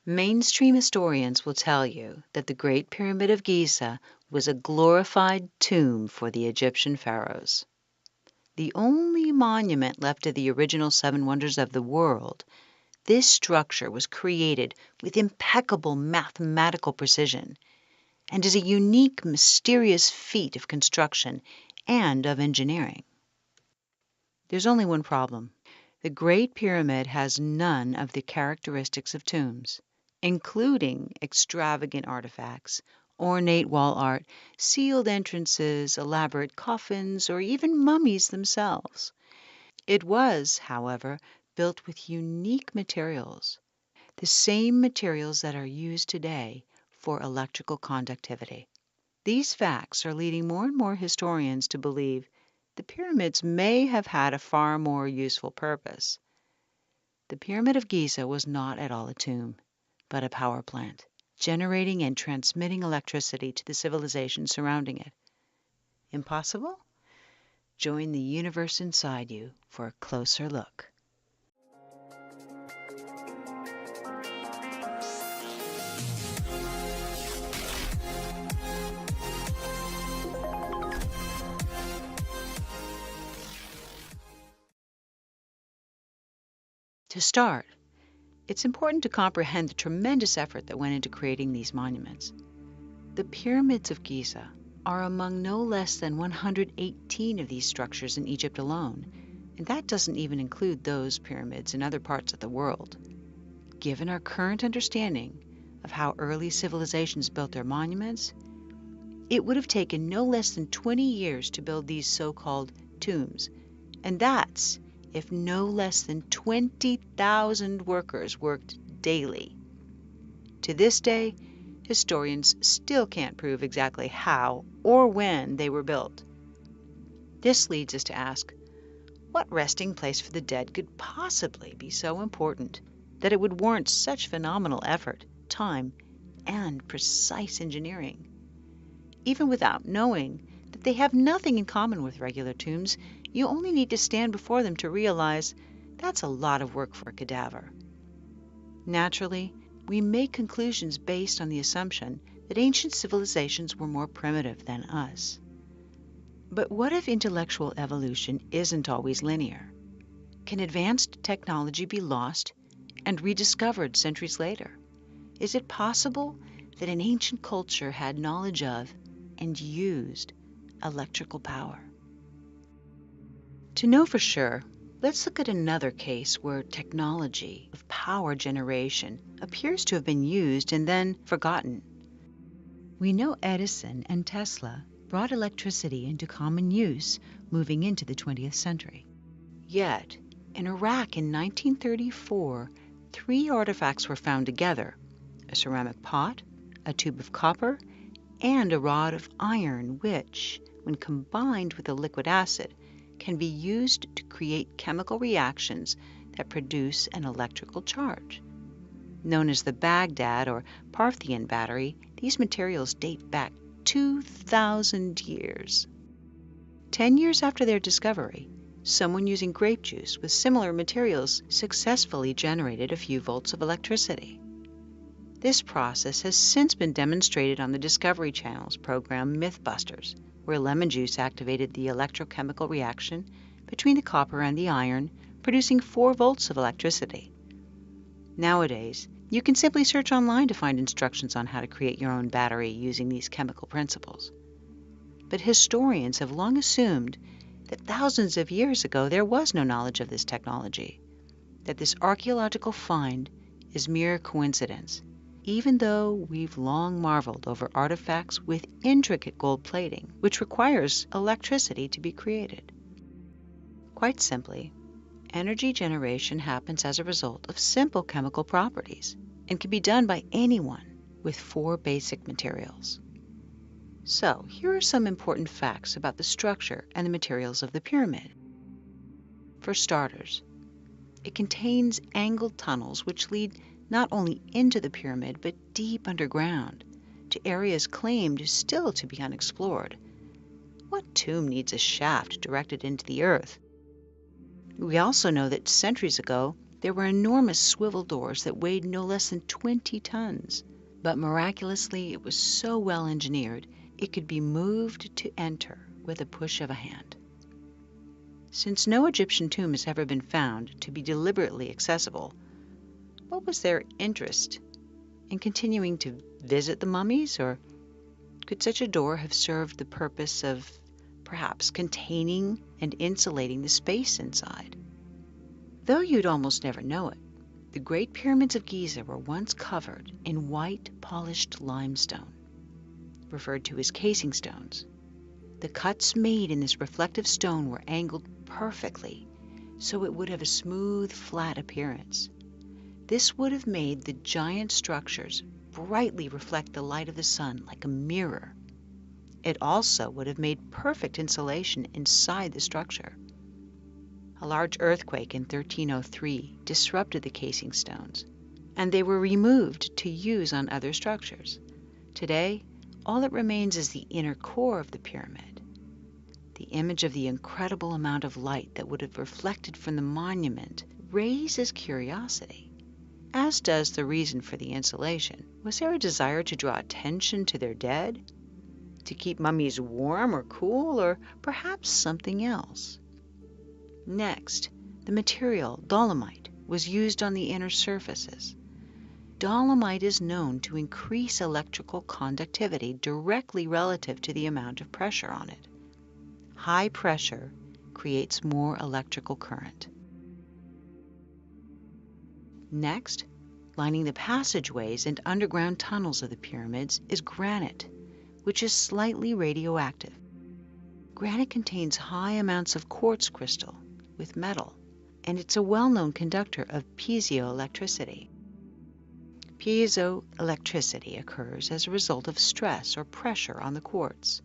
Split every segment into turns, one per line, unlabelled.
Mainstream historians will tell you that the Great Pyramid of Giza was a glorified tomb for the Egyptian pharaohs. The only monument left of the original seven wonders of the world, this structure was created with impeccable mathematical precision and is a unique, mysterious feat of construction and of engineering. There's only one problem. The Great Pyramid has none of the characteristics of tombs, including extravagant artifacts, ornate wall art, sealed entrances, elaborate coffins, or even mummies themselves. It was, however, built with unique materials, the same materials that are used today for electrical conductivity. These facts are leading more and more historians to believe the pyramids may have had a far more useful purpose. The Pyramid of Giza was not at all a tomb, but a power plant, generating and transmitting electricity to the civilization surrounding it. Impossible? Join the universe inside you for a closer look. To start, it's important to comprehend the tremendous effort that went into creating these monuments. The pyramids of Giza are among no less than 118 of these structures in Egypt alone, and that doesn't even include those pyramids in other parts of the world. Given our current understanding of how early civilizations built their monuments, it would have taken no less than 20 years to build these so-called tombs, and that's if no less than 20,000 workers worked daily. To this day, historians still can't prove exactly how or when they were built. This leads us to ask, what resting place for the dead could possibly be so important that it would warrant such phenomenal effort, time, and precise engineering? Even without knowing that they have nothing in common with regular tombs, you only need to stand before them to realize that's a lot of work for a cadaver. Naturally, we make conclusions based on the assumption that ancient civilizations were more primitive than us. But what if intellectual evolution isn't always linear? Can advanced technology be lost and rediscovered centuries later? Is it possible that an ancient culture had knowledge of and used electrical power? To know for sure, let's look at another case where technology of power generation appears to have been used and then forgotten. We know Edison and Tesla brought electricity into common use moving into the 20th century. Yet, in Iraq in 1934, 3 artifacts were found together: a ceramic pot, a tube of copper, and a rod of iron which, when combined with a liquid acid, can be used to create chemical reactions that produce an electrical charge. Known as the Baghdad or Parthian battery, these materials date back 2,000 years. 10 years after their discovery, someone using grape juice with similar materials successfully generated a few volts of electricity. This process has since been demonstrated on the Discovery Channel's program Mythbusters, where lemon juice activated the electrochemical reaction between the copper and the iron, producing 4 volts of electricity. Nowadays, you can simply search online to find instructions on how to create your own battery using these chemical principles. But historians have long assumed that thousands of years ago there was no knowledge of this technology, that this archaeological find is mere coincidence, even though we've long marveled over artifacts with intricate gold plating, which requires electricity to be created. Quite simply, energy generation happens as a result of simple chemical properties and can be done by anyone with 4 basic materials. So, here are some important facts about the structure and the materials of the pyramid. For starters, it contains angled tunnels which lead not only into the pyramid, but deep underground, to areas claimed still to be unexplored. What tomb needs a shaft directed into the earth? We also know that centuries ago, There were enormous swivel doors that weighed no less than 20 tons, but miraculously it was so well engineered it could be moved to enter with a push of a hand. Since no Egyptian tomb has ever been found to be deliberately accessible, what was their interest in continuing to visit the mummies, or could such a door have served the purpose of perhaps containing and insulating the space inside? Though you'd almost never know it, the Great Pyramids of Giza were once covered in white polished limestone, referred to as casing stones. The cuts made in this reflective stone were angled perfectly, so it would have a smooth, flat appearance. This would have made the giant structures brightly reflect the light of the sun like a mirror. It also would have made perfect insulation inside the structure. A large earthquake in 1303 disrupted the casing stones, and they were removed to use on other structures. Today, all that remains is the inner core of the pyramid. The image of the incredible amount of light that would have reflected from the monument raises curiosity, as does the reason for the insulation. Was there a desire to draw attention to their dead? To keep mummies warm or cool, or perhaps something else? Next, the material, dolomite, was used on the inner surfaces. Dolomite is known to increase electrical conductivity directly relative to the amount of pressure on it. High pressure creates more electrical current. Next, lining the passageways and underground tunnels of the pyramids is granite, which is slightly radioactive. Granite contains high amounts of quartz crystal with metal, and it's a well-known conductor of piezoelectricity. Piezoelectricity occurs as a result of stress or pressure on the quartz,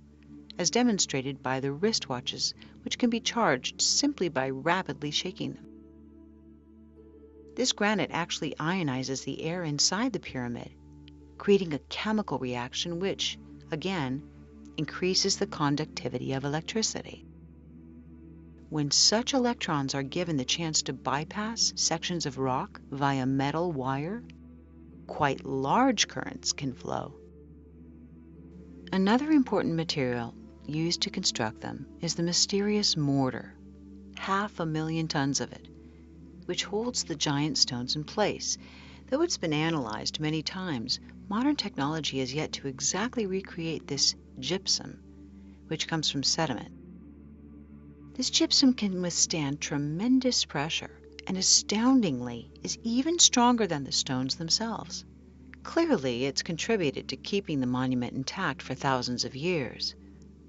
as demonstrated by the wristwatches, which can be charged simply by rapidly shaking them. This granite actually ionizes the air inside the pyramid, creating a chemical reaction which, again, increases the conductivity of electricity. When such electrons are given the chance to bypass sections of rock via metal wire, quite large currents can flow. Another important material used to construct them is the mysterious mortar, 500,000 tons of it, which holds the giant stones in place. Though it's been analyzed many times, modern technology has yet to exactly recreate this gypsum, which comes from sediment. This gypsum can withstand tremendous pressure and astoundingly is even stronger than the stones themselves. Clearly, it's contributed to keeping the monument intact for thousands of years.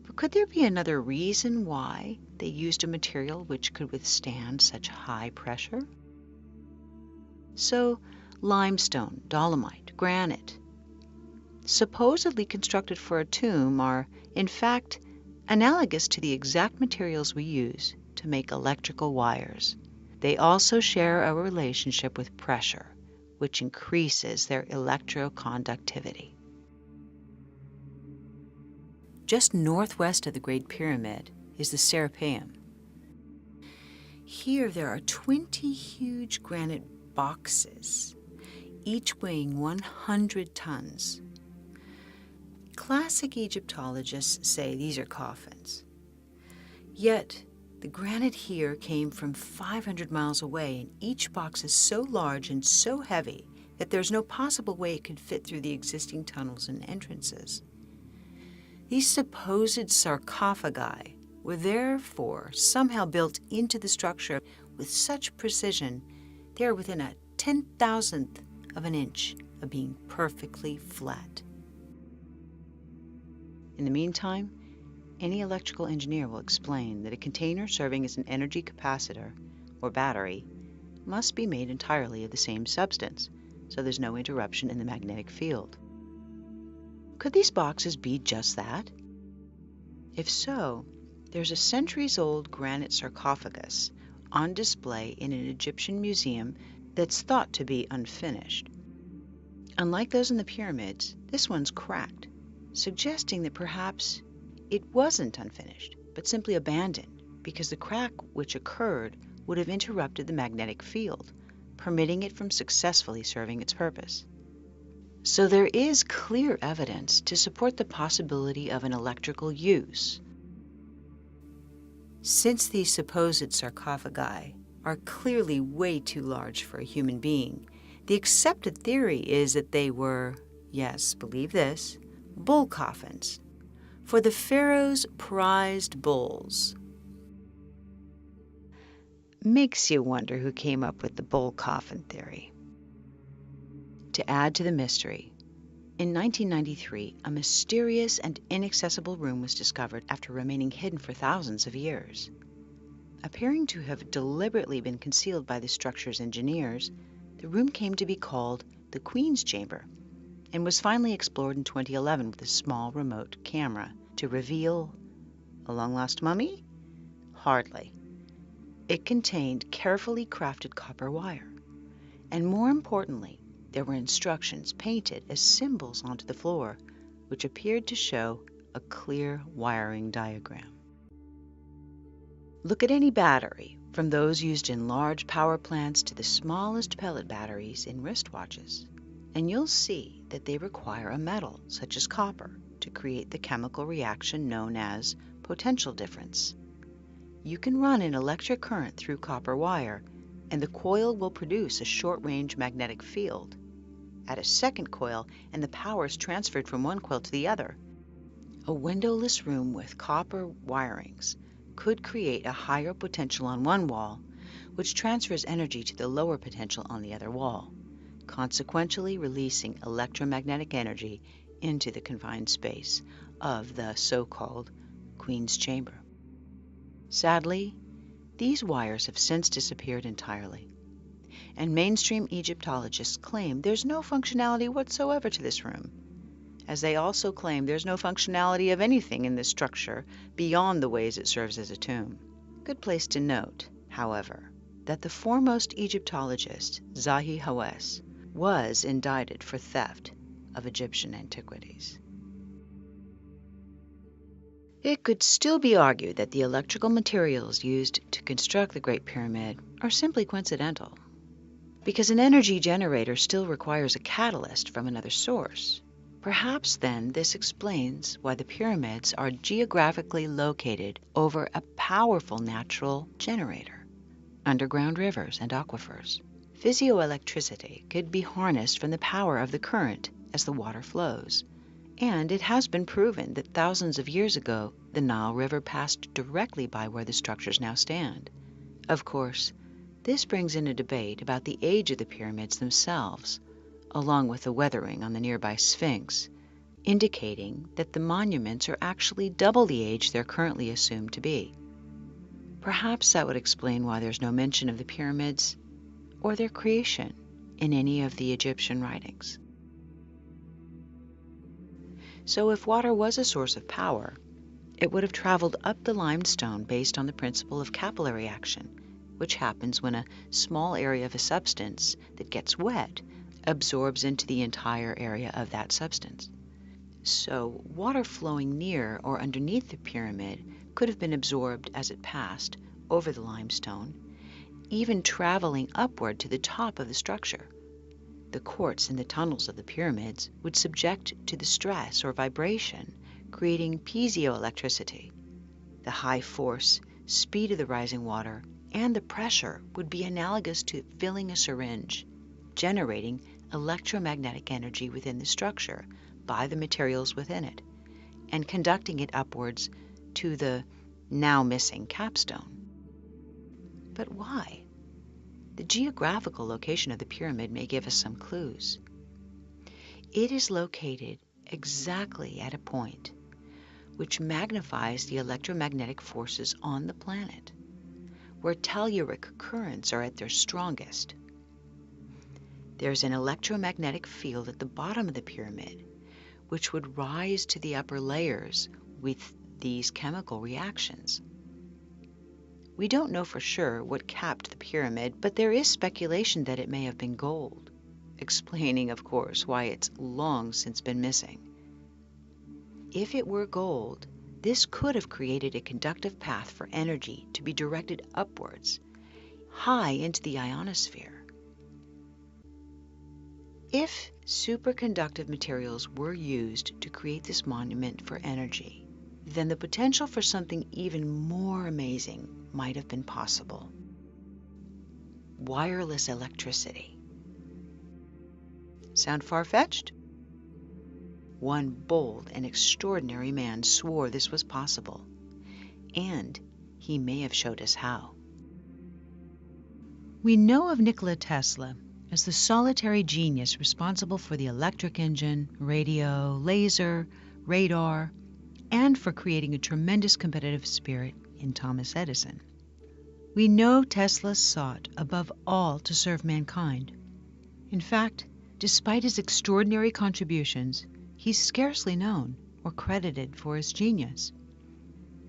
But could there be another reason why they used a material which could withstand such high pressure? So, limestone, dolomite, granite, supposedly constructed for a tomb, are, in fact, analogous to the exact materials we use to make electrical wires. They also share a relationship with pressure, which increases their electroconductivity. Just northwest of the Great Pyramid is the Serapeum. Here there are 20 huge granite boxes, each weighing 100 tons. Classic Egyptologists say these are coffins. Yet, the granite here came from 500 miles away, and each box is so large and so heavy that there's no possible way it could fit through the existing tunnels and entrances. These supposed sarcophagi were therefore somehow built into the structure with such precision they are within a 10,000th of an inch of being perfectly flat. In the meantime, any electrical engineer will explain that a container serving as an energy capacitor or battery must be made entirely of the same substance, so there's no interruption in the magnetic field. Could these boxes be just that? If so, there's a centuries-old granite sarcophagus on display in an Egyptian museum that's thought to be unfinished. Unlike those in the pyramids, this one's cracked, suggesting that perhaps it wasn't unfinished, but simply abandoned, because the crack which occurred would have interrupted the magnetic field, permitting it from successfully serving its purpose. So there is clear evidence to support the possibility of an electrical use. Since these supposed sarcophagi are clearly way too large for a human being, the accepted theory is that they were, yes, believe this, bull coffins for the pharaoh's prized bulls. Makes you wonder who came up with the bull coffin theory. To add to the mystery, in 1993, a mysterious and inaccessible room was discovered after remaining hidden for thousands of years. Appearing to have deliberately been concealed by the structure's engineers, the room came to be called the Queen's Chamber and was finally explored in 2011 with a small remote camera to reveal a long-lost mummy? Hardly. It contained carefully crafted copper wire, and more importantly, there were instructions painted as symbols onto the floor, which appeared to show a clear wiring diagram. Look at any battery, from those used in large power plants to the smallest pellet batteries in wristwatches, and you'll see that they require a metal, such as copper, to create the chemical reaction known as potential difference. You can run an electric current through copper wire, and the coil will produce a short-range magnetic field. Add a second coil, and the power is transferred from one coil to the other. A windowless room with copper wirings could create a higher potential on one wall, which transfers energy to the lower potential on the other wall, consequentially releasing electromagnetic energy into the confined space of the so-called Queen's Chamber. Sadly, these wires have since disappeared entirely, and mainstream Egyptologists claim there's no functionality whatsoever to this room, as they also claim there's no functionality of anything in this structure beyond the ways it serves as a tomb. Good place to note, however, that the foremost Egyptologist, Zahi Hawass, was indicted for theft of Egyptian antiquities. It could still be argued that the electrical materials used to construct the Great Pyramid are simply coincidental, because an energy generator still requires a catalyst from another source. Perhaps then this explains why the pyramids are geographically located over a powerful natural generator, underground rivers and aquifers. Physioelectricity could be harnessed from the power of the current as the water flows, and it has been proven that thousands of years ago the Nile River passed directly by where the structures now stand. Of course, this brings in a debate about the age of the pyramids themselves, along with the weathering on the nearby Sphinx, indicating that the monuments are actually double the age they're currently assumed to be. Perhaps that would explain why there's no mention of the pyramids or their creation in any of the Egyptian writings. So if water was a source of power, it would have traveled up the limestone based on the principle of capillary action, which happens when a small area of a substance that gets wet absorbs into the entire area of that substance. So water flowing near or underneath the pyramid could have been absorbed as it passed over the limestone, even traveling upward to the top of the structure. The quartz in the tunnels of the pyramids would subject to the stress or vibration, creating piezoelectricity. The high force, speed of the rising water, and the pressure would be analogous to filling a syringe, generating electromagnetic energy within the structure by the materials within it, and conducting it upwards to the now missing capstone. But why? The geographical location of the pyramid may give us some clues. It is located exactly at a point which magnifies the electromagnetic forces on the planet, where telluric currents are at their strongest. There's an electromagnetic field at the bottom of the pyramid, which would rise to the upper layers with these chemical reactions. We don't know for sure what capped the pyramid, but there is speculation that it may have been gold, explaining, of course, why it's long since been missing. If it were gold, this could have created a conductive path for energy to be directed upwards, high into the ionosphere, If superconductive materials were used to create this monument for energy, then the potential for something even more amazing might have been possible. Wireless electricity. Sound far-fetched? One bold and extraordinary man swore this was possible, and he may have showed us how. We know of Nikola Tesla as the solitary genius responsible for the electric engine, radio, laser, radar, and for creating a tremendous competitive spirit in Thomas Edison. We know Tesla sought above all to serve mankind. In fact, despite his extraordinary contributions, he's scarcely known or credited for his genius.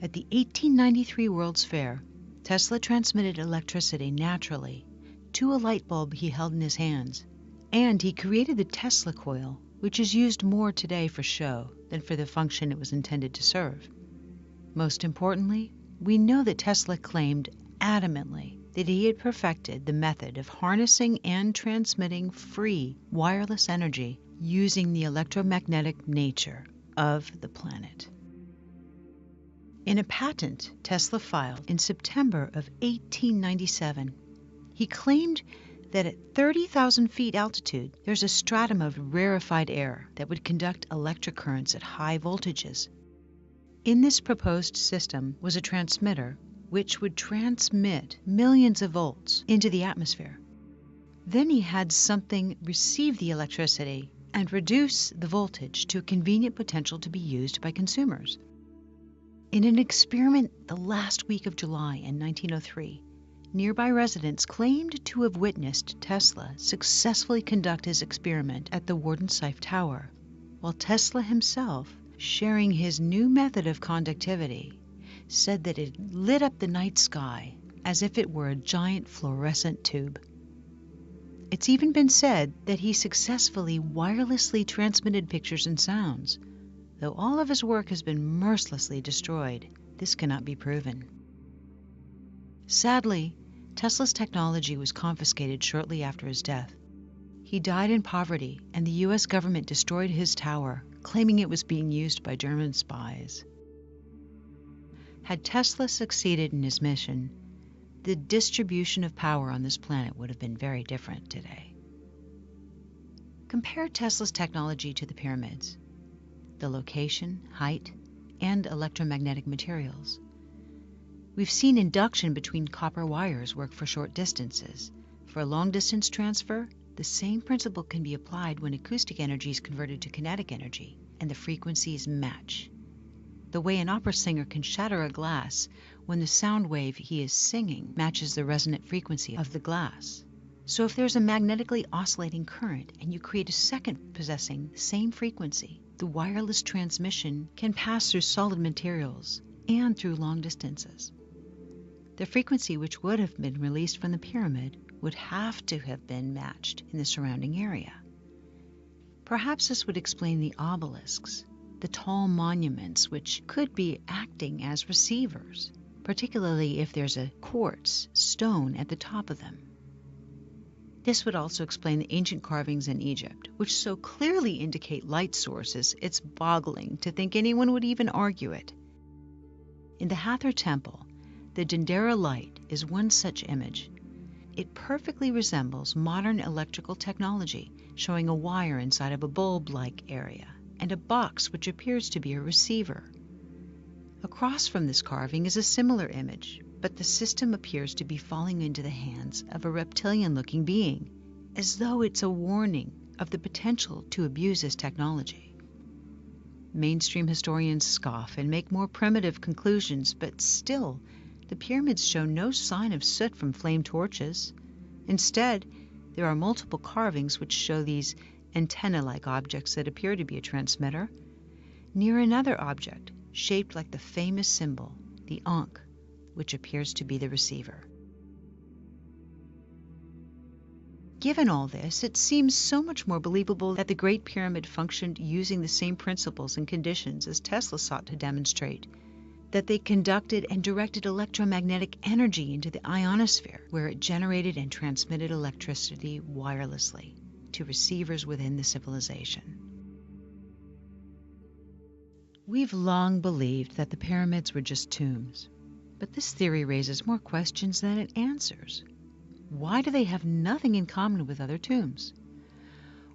At the 1893 World's Fair, Tesla transmitted electricity naturally to a light bulb he held in his hands, and he created the Tesla coil, which is used more today for show than for the function it was intended to serve. Most importantly, we know that Tesla claimed adamantly that he had perfected the method of harnessing and transmitting free wireless energy using the electromagnetic nature of the planet. In a patent Tesla filed in September of 1897, he claimed that at 30,000 feet altitude, there's a stratum of rarefied air that would conduct electric currents at high voltages. In this proposed system was a transmitter which would transmit millions of volts into the atmosphere. Then he had something receive the electricity and reduce the voltage to a convenient potential to be used by consumers. In an experiment the last week of July in 1903, nearby residents claimed to have witnessed Tesla successfully conduct his experiment at the Wardensife Tower, while Tesla himself, sharing his new method of conductivity, said that it lit up the night sky as if it were a giant fluorescent tube. It's even been said that he successfully wirelessly transmitted pictures and sounds. Though all of his work has been mercilessly destroyed, this cannot be proven. Sadly, Tesla's technology was confiscated shortly after his death. He died in poverty, and the U.S. government destroyed his tower, claiming it was being used by German spies. Had Tesla succeeded in his mission, the distribution of power on this planet would have been very different today. Compare Tesla's technology to the pyramids. The location, height, and electromagnetic materials. We've seen induction between copper wires work for short distances. For a long-distance transfer, the same principle can be applied when acoustic energy is converted to kinetic energy, and the frequencies match. The way an opera singer can shatter a glass when the sound wave he is singing matches the resonant frequency of the glass. So if there's a magnetically oscillating current and you create a second possessing the same frequency, the wireless transmission can pass through solid materials and through long distances. The frequency which would have been released from the pyramid would have to have been matched in the surrounding area. Perhaps this would explain the obelisks, the tall monuments which could be acting as receivers, particularly if there's a quartz stone at the top of them. This would also explain the ancient carvings in Egypt, which so clearly indicate light sources it's boggling to think anyone would even argue it. In the Hathor Temple, the Dendera light is one such image. It perfectly resembles modern electrical technology, showing a wire inside of a bulb-like area and a box which appears to be a receiver. Across from this carving is a similar image, but the system appears to be falling into the hands of a reptilian-looking being, as though it's a warning of the potential to abuse this technology. Mainstream historians scoff and make more primitive conclusions, but still, the pyramids show no sign of soot from flame torches. Instead, there are multiple carvings which show these antenna-like objects that appear to be a transmitter, near another object shaped like the famous symbol, the Ankh, which appears to be the receiver. Given all this, it seems so much more believable that the Great Pyramid functioned using the same principles and conditions as Tesla sought to demonstrate, that they conducted and directed electromagnetic energy into the ionosphere, where it generated and transmitted electricity wirelessly. to receivers within the civilization. We've long believed that the pyramids were just tombs, but this theory raises more questions than it answers. Why do they have nothing in common with other tombs?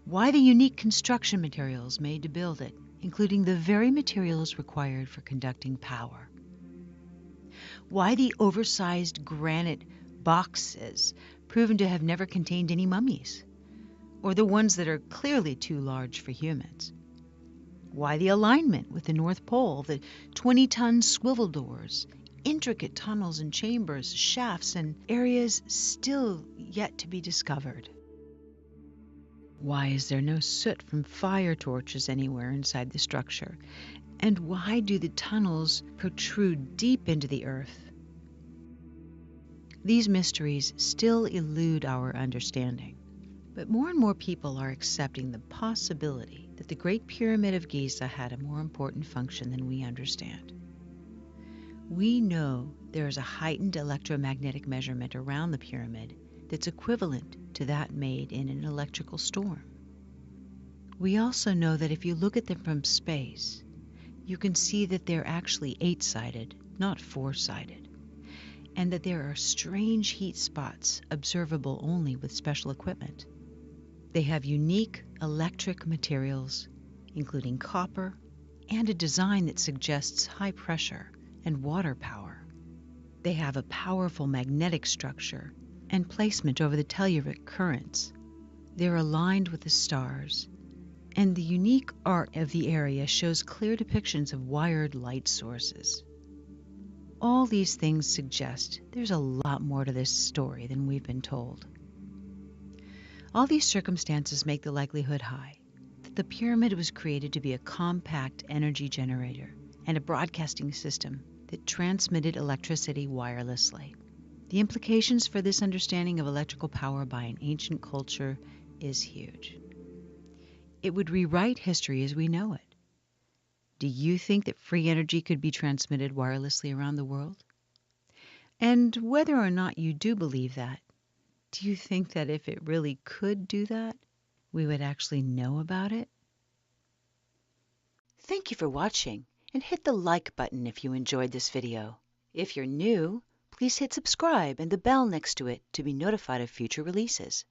Why the unique construction materials made to build it, including the very materials required for conducting power? Why the oversized granite boxes proven to have never contained any mummies, or the ones that are clearly too large for humans? Why the alignment with the North Pole, the 20-ton swivel doors, intricate tunnels and chambers, shafts, and areas still yet to be discovered? Why is there no soot from fire torches anywhere inside the structure? And why do the tunnels protrude deep into the earth? These mysteries still elude our understanding, but more and more people are accepting the possibility that the Great Pyramid of Giza had a more important function than we understand. We know there is a heightened electromagnetic measurement around the pyramid that's equivalent to that made in an electrical storm. We also know that if you look at them from space, you can see that they're actually 8-sided, not 4-sided, and that there are strange heat spots observable only with special equipment. They have unique electric materials, including copper, and a design that suggests high pressure and water power. They have a powerful magnetic structure and placement over the telluric currents. They're aligned with the stars, and the unique art of the area shows clear depictions of wired light sources. All these things suggest there's a lot more to this story than we've been told. All these circumstances make the likelihood high that the pyramid was created to be a compact energy generator and a broadcasting system that transmitted electricity wirelessly. The implications for this understanding of electrical power by an ancient culture is huge. It would rewrite history as we know it. Do you think that free energy could be transmitted wirelessly around the world? And whether or not you do believe that, do you think that if it really could do that, we would actually know about it? Thank you for watching, and hit the like button if you enjoyed this video. If you're new, please hit subscribe and the bell next to it to be notified of future releases.